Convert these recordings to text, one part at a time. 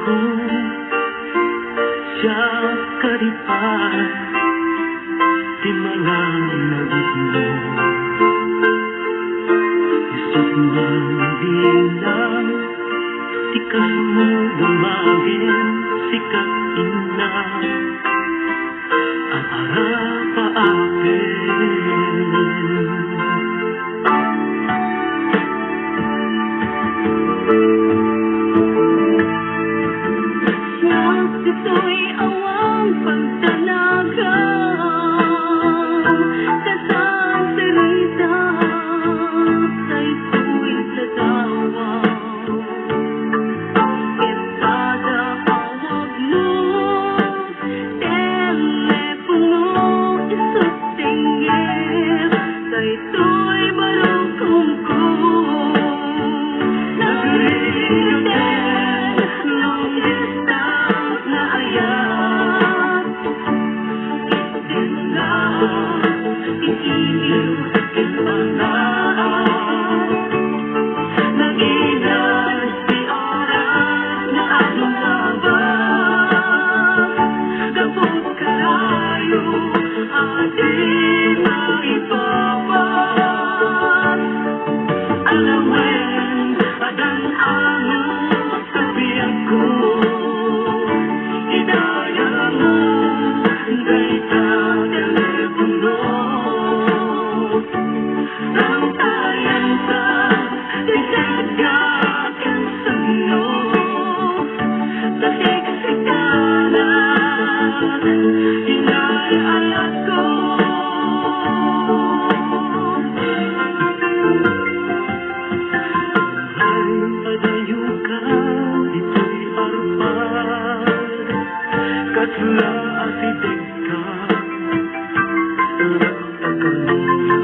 ko siya karipat di malanag mo isip ng bilang tikas mo lumagin sikat ina ang harap akin ito'y awang pagdanagang kasang salita sa ito'y tatawaw itada awag mo telepono isa't tingin sa ito'y barukong ko nagrigatin long distance na ayan din na iigiw kinpanaan naginan si oras na lumabas kapag kalayo ating maibabas alawin adan anong sabihan ko idaya mo dayta telepono nang tayan sa isagakan sa no nasiksikanan inaalat ko ay padayo ka ito'y arpad katla asidig ka sarap takanina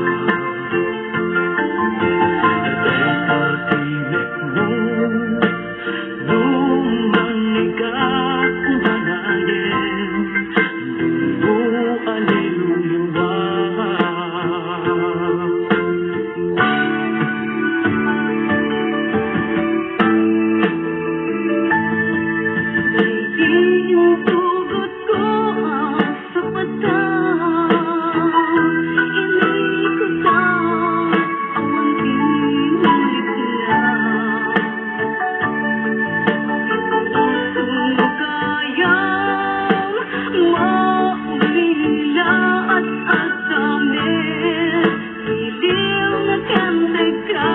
natay patinik mo nung manigat umanayin dun mo aliluluwa yung tugot ko sa mata inikot ang awang pinulit lang pusong kayang maulila at asamin iliw na kandega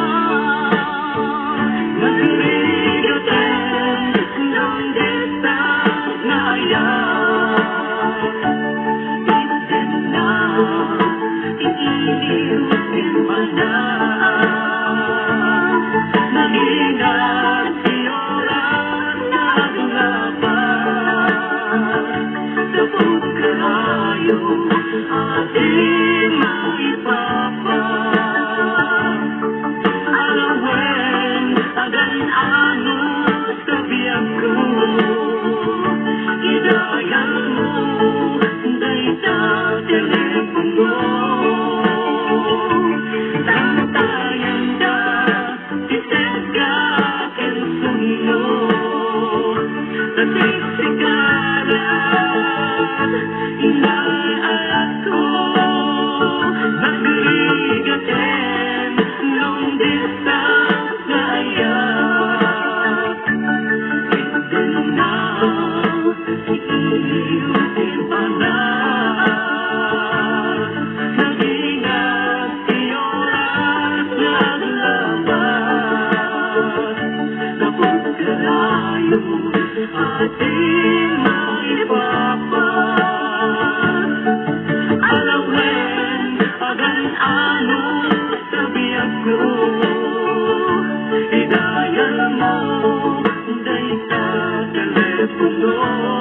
nagrigatin long distance na ayan din na iiliw kinpanaan nagingat si oras na lumabas kapag kalayo ating maibabas alawin agan anong sabihan ko idayan mo dayta telepono nang tayan da isagakan suno nasiksikanan inaalat ko nagrigatin long distance na ayan din na iiliw kinpanaan nagingat si oras na lumabas kapag kalayo ating maibabas alawin agan anong sabihan ko idayan mo dayta telepono